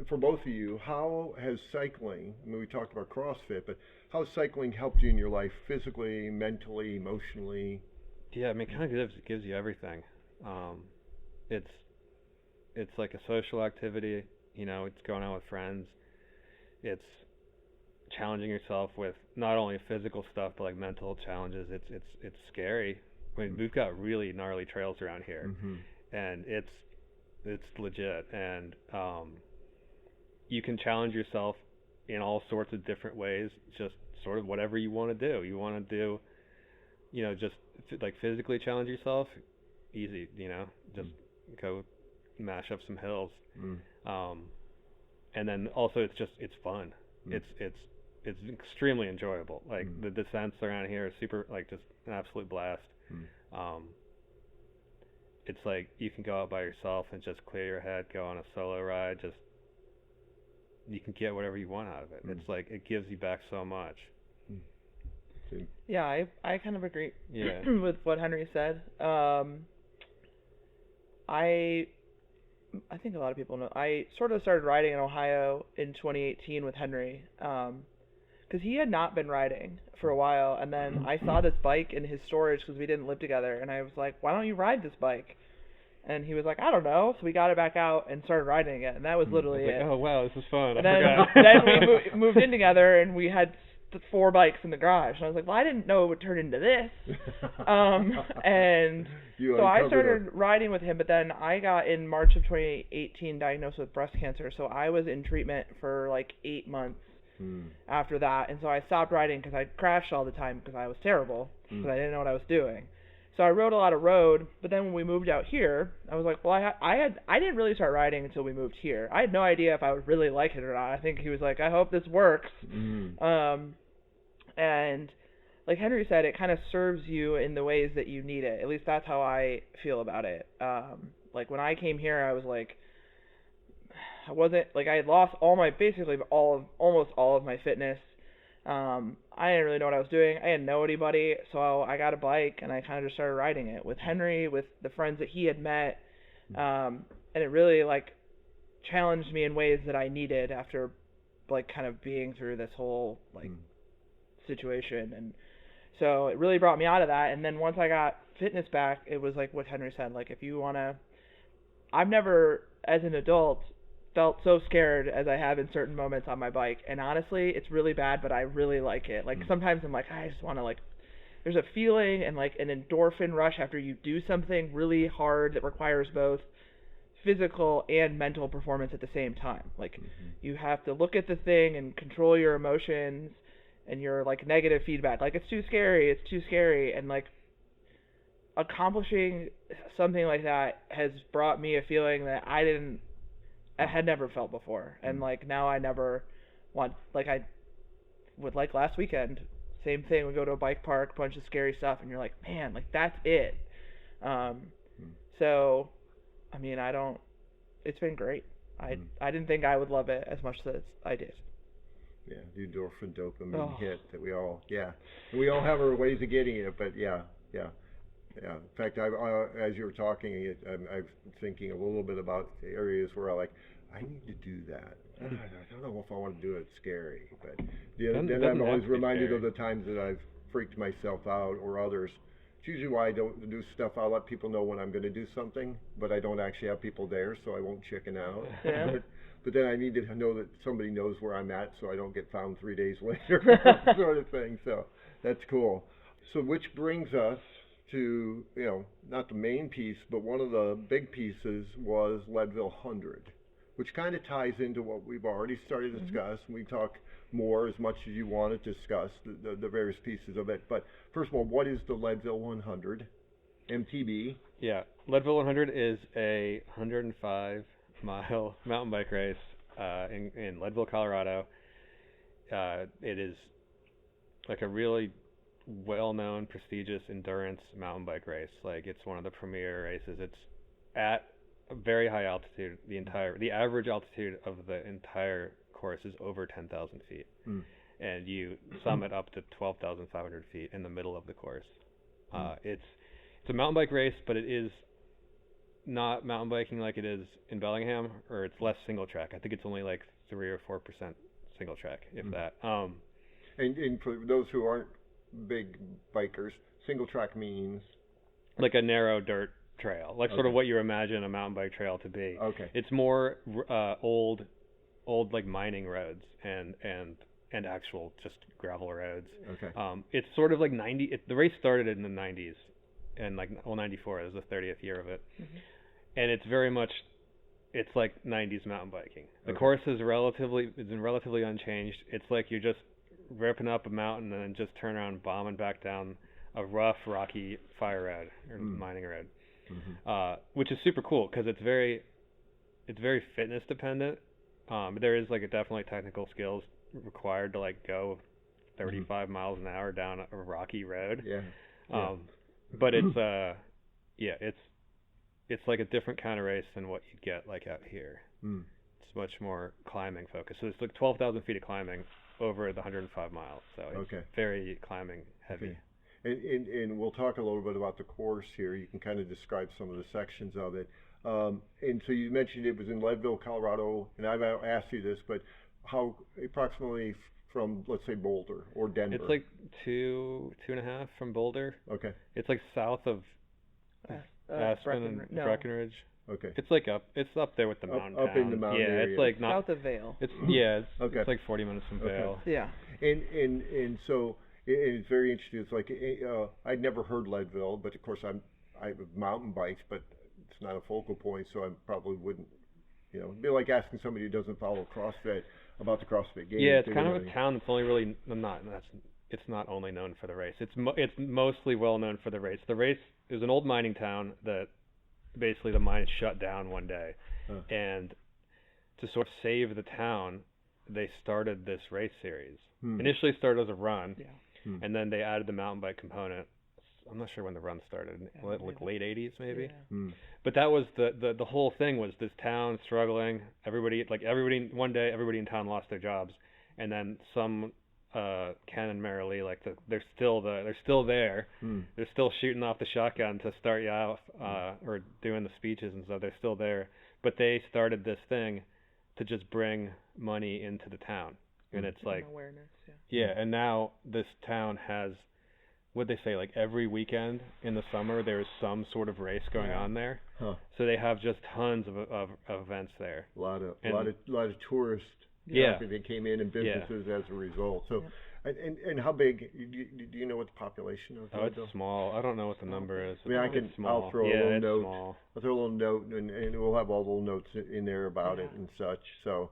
for both of you, how has cycling? I mean, we talked about CrossFit, but how has cycling helped you in your life physically, mentally, emotionally? Yeah, I mean, it kind of gives you everything. It's like a social activity. It's going out with friends. It's challenging yourself with not only physical stuff but like mental challenges. It's scary. I mean, we've got really gnarly trails around here, and it's legit. And you can challenge yourself in all sorts of different ways. Just sort of whatever you want to do. You want to do, just like physically challenge yourself. Easy, just go mash up some hills. And then also it's fun. It's extremely enjoyable. Like the descents around here are super, like just an absolute blast. It's like you can go out by yourself and just clear your head, go on a solo ride, just you can get whatever you want out of it. It's like it gives you back so much. Yeah, I kind of agree with what Henry said. I think a lot of people know. I sort of started riding in Ohio in 2018 with Henry, because he had not been riding for a while, and then I saw this bike in his storage because we didn't live together, and I was like, why don't you ride this bike? And he was like, I don't know. So we got it back out and started riding it, and that was literally it. Oh wow, this is fun. And then we moved in together, and we had 4 bikes in the garage, and I was like, well, I didn't know it would turn into this. And so I started riding with him, but then I got in March of 2018 diagnosed with breast cancer, so I was in treatment for like 8 months after that, and so I stopped riding because I crashed all the time because I was terrible, because I didn't know what I was doing. So I rode a lot of road, but then when we moved out here, I was like, well, I didn't really start riding until we moved here. I had no idea if I would really like it or not. I think he was like, I hope this works. And like Henry said, it kind of serves you in the ways that you need it. At least that's how I feel about it. Like when I came here, I was like, I had lost almost all of my fitness. I didn't really know what I was doing. I didn't know anybody, so I got a bike and I kind of just started riding it with Henry, with the friends that he had met, and it really like challenged me in ways that I needed after like kind of being through this whole like situation. And so it really brought me out of that. And then once I got fitness back, it was like what Henry said, like if you want to, I've never as an adult felt so scared as I have in certain moments on my bike, and honestly it's really bad, but I really like it. Like sometimes I'm like, I just want to, like, there's a feeling and like an endorphin rush after you do something really hard that requires both physical and mental performance at the same time. Like you have to look at the thing and control your emotions and your like negative feedback, like it's too scary, and like accomplishing something like that has brought me a feeling that I had never felt before, and like now I never want, like I would, like last weekend, same thing. We go to a bike park, bunch of scary stuff, and you're like, man, like that's it. So, I mean, it's been great. I didn't think I would love it as much as I did. Yeah, the endorphin dopamine hit that we all have our ways of getting it, but yeah. In fact, as you were talking, I was thinking a little bit about the areas where I need to do that. I don't know if I want to do it. It's scary, but then I'm always reminded of the times that I've freaked myself out or others. It's usually why I don't do stuff. I'll let people know when I'm going to do something, but I don't actually have people there, so I won't chicken out. Yeah. But then I need to know that somebody knows where I'm at, so I don't get found 3 days later, sort of thing. So that's cool. So which brings us to, not the main piece, but one of the big pieces was Leadville 100, which kind of ties into what we've already started to discuss. And we talk more as much as you want to discuss the various pieces of it. But first of all, what is the Leadville 100 MTB? Yeah, Leadville 100 is a 105-mile mountain bike race in Leadville, Colorado. It is like a really well-known, prestigious endurance mountain bike race. Like, it's one of the premier races. It's at a very high altitude. The average altitude of the entire course is over 10,000 feet, and you summit up to 12,500 feet in the middle of the course. It's a mountain bike race, but it is not mountain biking like it is in Bellingham, or it's less single track. I think it's only like 3 or 4% single track, if that. And for those who aren't big bikers, single track means like a narrow dirt trail, like sort of what you imagine a mountain bike trail to be. Okay. It's more old like mining roads and actual just gravel roads. Okay. It's sort of like the race started in the 90s, and 94 is the 30th year of it. And it's very much, it's like 90s mountain biking. The course is relatively unchanged. It's like you're just ripping up a mountain and then just turn around and bombing back down a rough, rocky fire road or mining road, which is super cool because it's very fitness dependent. There is definitely technical skills required to go 35 miles an hour down a rocky road. But it's like a different kind of race than what you'd get out here. It's much more climbing focused. So it's like 12,000 feet of climbing over the 105 miles. So it's very climbing heavy. And we'll talk a little bit about the course here. You can kind of describe some of the sections of it. And so you mentioned it was in Leadville, Colorado, and I've asked you this, but how approximately from, let's say, Boulder or Denver? It's like 2.5 from Boulder. Okay. It's like south of Aspen and Breckenridge. Okay. It's up there with the mountain up in the mountain area. It's like not south of Vail. It's it's like 40 minutes from Vail. Yeah. And so it's very interesting. It's like I'd never heard Leadville, but of course I have mountain bikes, but it's not a focal point, so I probably wouldn't. It'd be like asking somebody who doesn't follow CrossFit about the CrossFit Games. Yeah, it's kind of a town that's only really it's not only known for the race. It's mostly well known for the race. The race is an old mining town that basically the mine shut down one day, and to sort of save the town, they started this race series. Initially started as a run, and then they added the mountain bike component. I'm not sure when the run started, like late 80s maybe. But that was the whole thing, was this town struggling. Everybody one day everybody in town lost their jobs, and then some Ken and Mary Lee, they're still there. They're still shooting off the shotgun to start you off, or doing the speeches and stuff. They're still there, but they started this thing to just bring money into the town, and it's like awareness. And now this town has, what they say, every weekend in the summer there is some sort of race going on there. So they have just tons of events there. A lot of tourists. They came in and businesses as a result. So, and how big? Do you know what the population of? It's small. I don't know what the number is. I mean, I'll throw a little note. Small. I'll throw a little note, and we'll have all the little notes in there about it and such. So,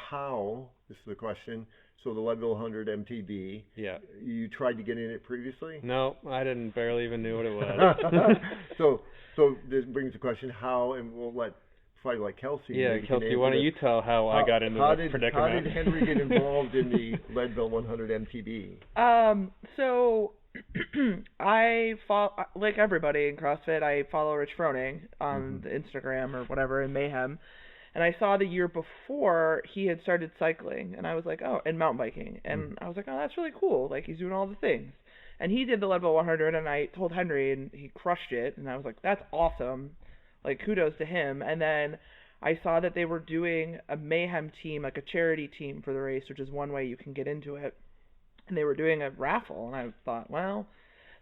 how? This is the question. So the Leadville 100 MTB. Yeah. You tried to get in it previously? No, I didn't. Barely even knew what it was. So this brings the question: how? And we'll let probably like Kelsey. Yeah, Kelsey, why don't you tell how I got into this predicament? How did Henry get involved in the Leadville 100 MTB? So I follow, like everybody in CrossFit, I follow Rich Froning on the Instagram or whatever in Mayhem. And I saw the year before he had started cycling, and I was like, oh, and mountain biking. And I was like, oh, that's really cool. Like, he's doing all the things. And he did the Leadville 100, and I told Henry, and he crushed it. And I was like, that's awesome. Like, kudos to him. And then I saw that they were doing a Mayhem team, like a charity team for the race, which is one way you can get into it. And they were doing a raffle, and I thought, well,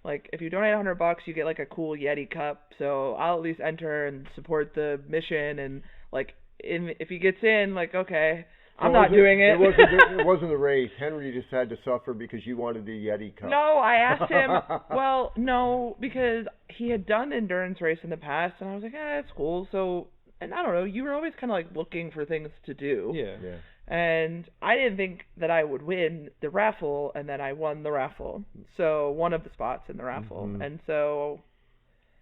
like, if you donate $100, you get, like, a cool Yeti cup. So I'll at least enter and support the mission, and, like, if he gets in, like, okay, I'm not doing it. It wasn't a race. Henry just had to suffer because you wanted the Yeti cup. No, I asked him. Well, no, because he had done endurance race in the past, and I was like, that's cool. So, and I don't know, you were always kind of like looking for things to do. Yeah. And I didn't think that I would win the raffle, and then I won the raffle. So one of the spots in the raffle, and so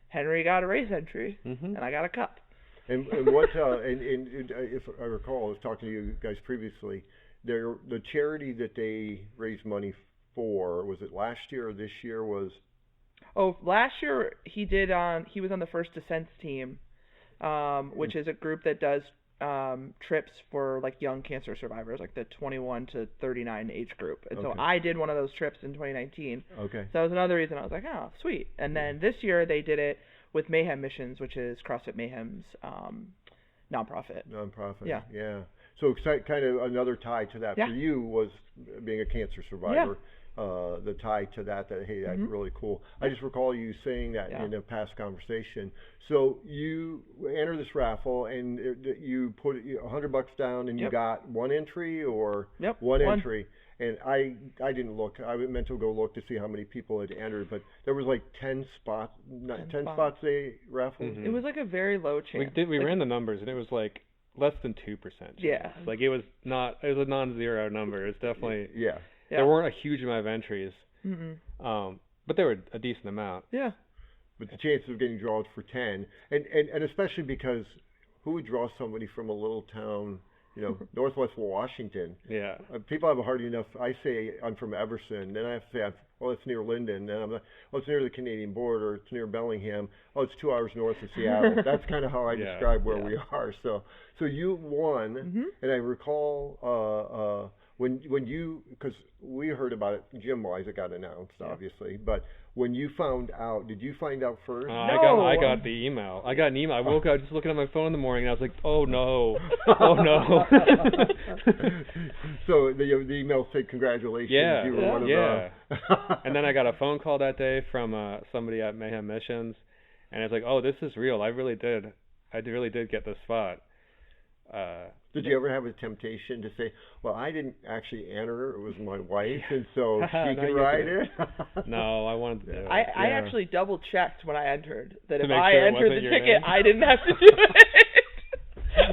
Henry got a race entry, and I got a cup. And what and if I recall, I was talking to you guys previously. The charity that they raised money for, was it last year or this year? Last year he was on the First Descents team, which is a group that does trips for like young cancer survivors, like the 21 to 39 age group. And so I did one of those trips in 2019. Okay. So that was another reason I was like, oh, sweet. And then this year they did it with Mayhem Missions, which is CrossFit Mayhem's nonprofit. Yeah. So kind of another tie to that for you was being a cancer survivor. The tie to that hey, that's really cool. I just recall you saying that in a past conversation. So you enter this raffle and you put $100 down and you got one entry or one entry. And I didn't look. I meant to go look to see how many people had entered, but there was like 10 spots. 10 spots they raffled. It was like a very low chance. We ran the numbers, and it was like less than 2%. Yeah. Like it was a non-zero number. It's definitely There weren't a huge amount of entries. But there were a decent amount. Yeah. But the chances of getting drawn for 10, and especially because who would draw somebody from a little town? Northwest Washington. Yeah. People have a hard enough. I say I'm from Everson, then I have to say, it's near Linden. Then I'm like, it's near the Canadian border. It's near Bellingham. It's 2 hours north of Seattle. That's kind of how I describe where we are. So you won, and I recall when you, because we heard about it gym-wise, it got announced, obviously, but when you found out, did you find out first? No. I got the email. I got an email. I woke up just looking at my phone in the morning, and I was like, oh no. So the email said congratulations. Yeah. You were one of the... And then I got a phone call that day from somebody at Mayhem Missions, and it's like, oh, this is real. I really did get this spot. Did you ever have a temptation to say, well, I didn't actually enter, it was my wife, and so she can ride it? No, I wanted to do it. I actually double checked when I entered that if I entered the ticket, I didn't have to do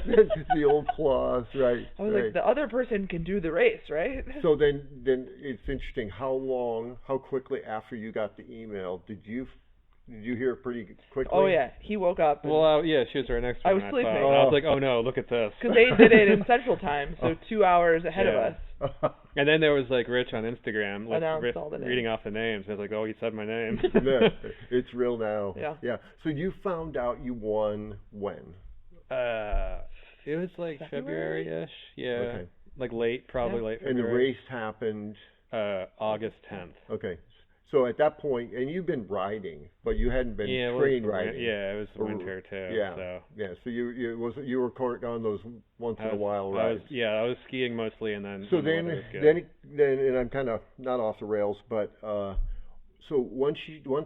it. The old clause, right? I was like, the other person can do the race, right? So then it's interesting, how quickly after you got the email, did you hear it pretty quickly? Oh, yeah. He woke up. She was right next to me. I was sleeping. I was like, oh, no, look at this. Because they did it in Central Time, so 2 hours ahead of us. And then there was, like, Rich on Instagram reading off the names. I was like, oh, he said my name. It's real now. Yeah. So you found out you won when? It was, like, February-ish. Yeah. Okay. Like, late February. And the race happened? August 10th. Okay. So at that point, and you've been riding, but you hadn't been train riding. Yeah, it was winter too. Yeah. So you were on those once in a while rides. I was skiing mostly, and then. So then, and I'm kind of not off the rails, but so once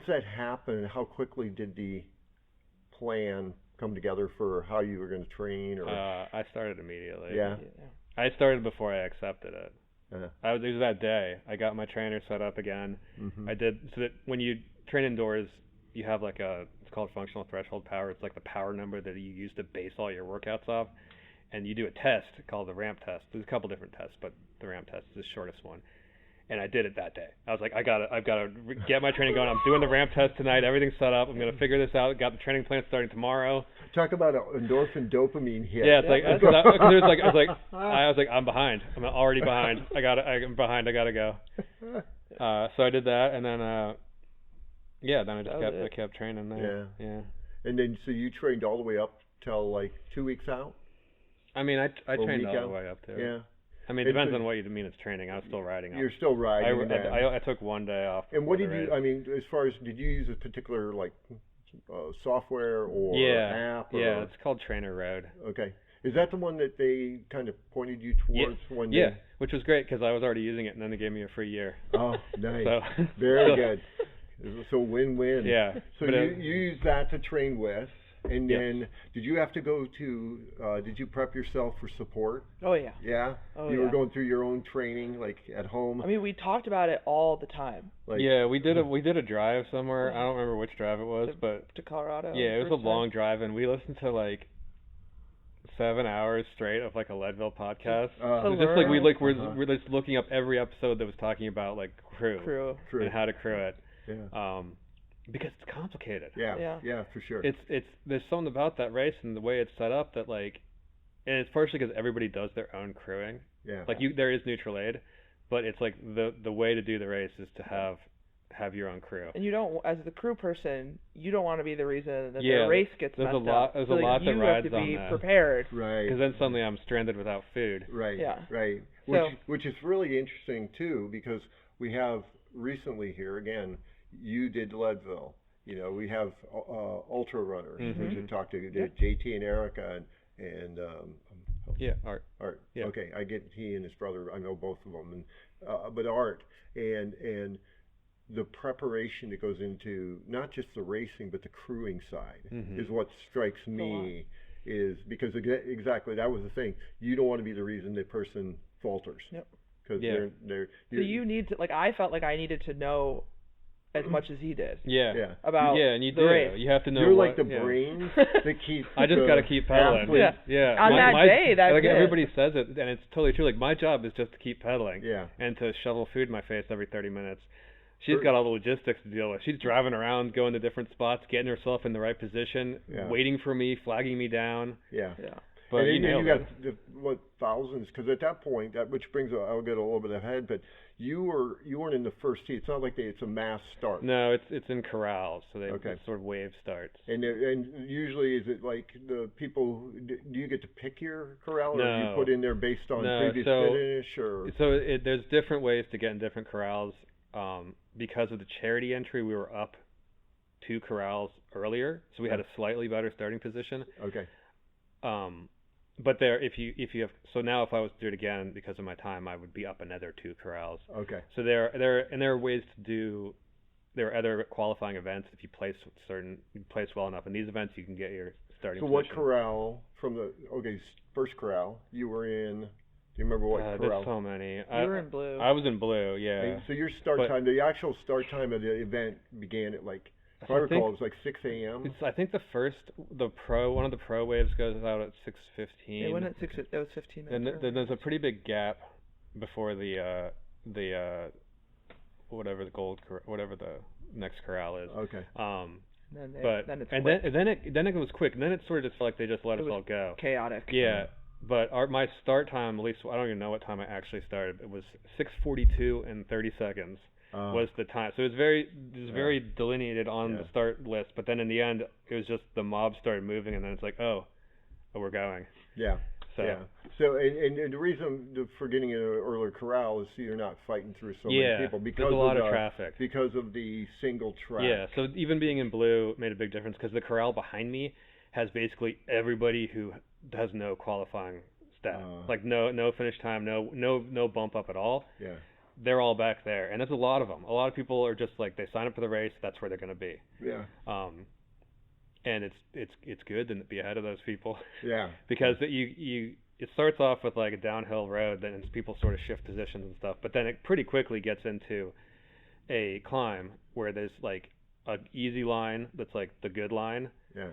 that happened, how quickly did the plan come together for how you were going to train? Or I started immediately. Yeah. I started before I accepted it. It was that day. I got my trainer set up again. I did so that when you train indoors, you have it's called functional threshold power. It's like the power number that you use to base all your workouts off. and you do a test called the ramp test. There's a couple different tests, but the ramp test is the shortest one. And I did it that day. I was like, I've got to get my training going. I'm doing the ramp test tonight. Everything's set up. I'm going to figure this out. Got the training plan starting tomorrow. Talk about an endorphin dopamine hit. Yeah, it's like, I was like, I'm behind. I'm already behind. I'm behind. I got to go. So I did that, and then, then I just kept training there. Yeah. And then, so you trained all the way up till like 2 weeks out? I mean, I trained all the way up there. Yeah. I mean, it depends on what you mean it's training. I was still riding. You're still riding. I took one day off. And what did you? I mean, as far as did you use a particular like software or app? Yeah, it's called Trainer Road. Okay, is that the one that they kind of pointed you towards one day? Yeah, which was great because I was already using it, and then they gave me a free year. Oh, nice. So, very good. So win-win. Yeah. So you use that to train with. And then, did you have to go to? Did you prep yourself for support? Oh yeah. Yeah. You were going through your own training, like at home. I mean, we talked about it all the time. Like, we did a drive somewhere. I don't remember which drive it was, but to Colorado. Yeah, it was a long drive, and we listened to like 7 hours straight of like a Leadville podcast. It was just like we're just looking up every episode that was talking about like crew. And how to crew it. Yeah. Because it's complicated. Yeah, for sure. It's there's something about that race and the way it's set up that like, and it's partially because everybody does their own crewing. Yeah. Like there is neutral aid, but it's like the way to do the race is to have your own crew. And you don't, as the crew person, you don't want to be the reason that the race gets messed up. There's a lot that rides on that. You have to be prepared. Right. Because then suddenly I'm stranded without food. Right. Yeah. Right. Which is really interesting too, because we have recently here again. You did Leadville. You know, we have ultra runners. We should talk to JT and Erica and Art. Art. Yeah. Okay, I get he and his brother. I know both of them, but Art and the preparation that goes into not just the racing but the crewing side is what strikes me. Is because exactly that was the thing. You don't want to be the reason the person falters. Yep. Because they're. So you need to I felt like I needed to know as much as he did. About and you the do. race. You have to know. You're like the brains that keep. I just got to keep pedaling. Yeah. On that day, that's like it. Everybody says it, and it's totally true. Like my job is just to keep pedaling. Yeah. And to shovel food in my face every 30 minutes. She's got all the logistics to deal with. She's driving around, going to different spots, getting herself in the right position, waiting for me, flagging me down. Yeah. But and you got thousands, because at that point, which brings I'll get a little bit ahead, but you weren't in the first heat. It's not like it's a mass start. No, it's in corrals, so it's sort of wave starts. And usually, is it like the people? Do you get to pick your corral, or do you put in there based on previous finish? Or there's different ways to get in different corrals. Because of the charity entry, we were up 2 corrals earlier, so we had a slightly better starting position. Okay. But if you have, so now if I was to do it again because of my time, I would be up another 2 corrals. Okay. So there are ways to do. There are other qualifying events if you place well enough in these events, you can get your starting. So what corral from the first corral you were in? Do you remember what corral? There's so many. You were in blue. I was in blue. Yeah. And so your time, the actual start time of the event began at like. If I recall, it was like 6 a.m. I think one of the pro waves goes out at 6:15. It went at 6. That was 15 minutes. And then there's a pretty big gap before the whatever the next corral is. Okay. Then it was quick. And then it sort of just felt like they just let us all go. Chaotic. Yeah. But my start time, at least I don't even know what time I actually started. It was 6:42 and 30 seconds. Was the time. So it was very delineated on the start list, but then in the end it was just the mob started moving, and then it's like, oh we're going. Yeah. So and the reason for getting in an earlier corral is so you're not fighting through so many people because there's a lot of traffic because of the single track. Yeah. So even being in blue made a big difference because the corral behind me has basically everybody who has no qualifying stat, like no finish time, no bump up at all. Yeah. They're all back there, and there's a lot of them. A lot of people are just like they sign up for the race. That's where they're going to be. Yeah. And it's good to be ahead of those people. Yeah. Because it starts off with like a downhill road, then people sort of shift positions and stuff. But then it pretty quickly gets into a climb where there's like an easy line that's like the good line. Yeah.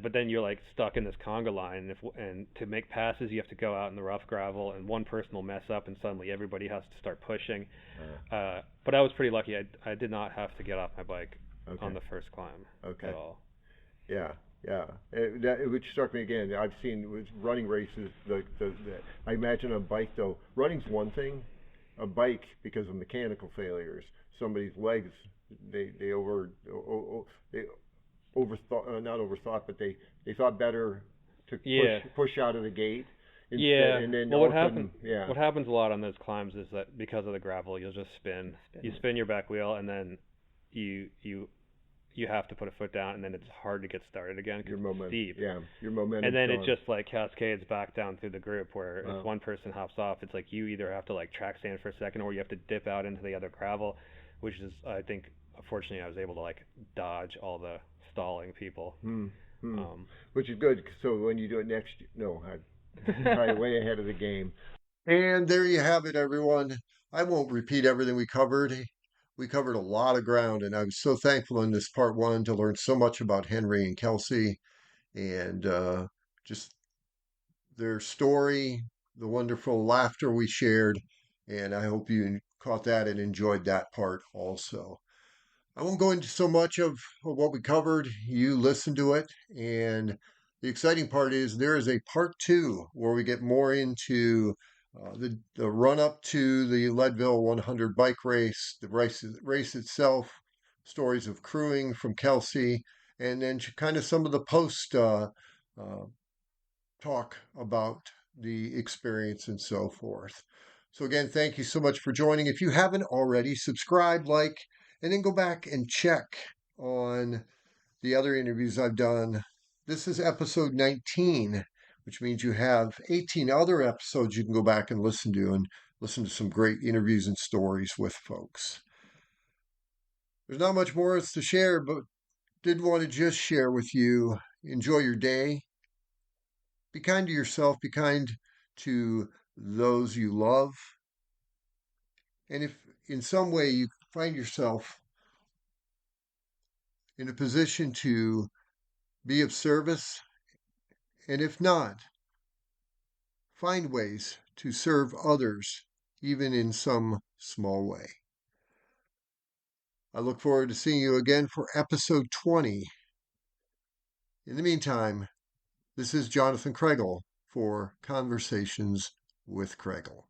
But then you're like stuck in this conga line, and to make passes you have to go out in the rough gravel, and one person will mess up, and suddenly everybody has to start pushing. But I was pretty lucky. I did not have to get off my bike on the first climb at all. Yeah. Which struck me again. I've seen with running races. I imagine a bike though. Running's one thing. A bike, because of mechanical failures, somebody's legs they overthought, not overthought, but they thought better to push out of the gate. And then what happens a lot on those climbs is that because of the gravel, you'll just spin. You spin your back wheel, and then you have to put a foot down, and then it's hard to get started again because it's steep. Yeah, your momentum. And then it just like cascades back down through the group, where if one person hops off, it's like you either have to like track stand for a second, or you have to dip out into the other gravel, which is, I think, fortunately, I was able to like dodge all the stalling people. Which is good. So when you do it next, I'm probably way ahead of the game. And there you have it, everyone. I won't repeat everything we covered. We covered a lot of ground, and I was so thankful in this part one to learn so much about Henry and Kelsey, and just their story, the wonderful laughter we shared, and I hope you caught that and enjoyed that part also. I won't go into so much of what we covered. You listen to it, and the exciting part is there is a part two where we get more into the run up to the Leadville 100 bike race, the race itself, stories of crewing from Kelsey, and then kind of some of the post talk about the experience and so forth. So again, thank you so much for joining. If you haven't already, subscribe, like, and then go back and check on the other interviews I've done. This is episode 19, which means you have 18 other episodes you can go back and listen to some great interviews and stories with folks. There's not much more else to share, but did want to just share with you. Enjoy your day. Be kind to yourself. Be kind to those you love. And if in some way you find yourself in a position to be of service, and if not, find ways to serve others, even in some small way. I look forward to seeing you again for episode 20. In the meantime, this is Jonathan Kregel for Conversations with Kregel.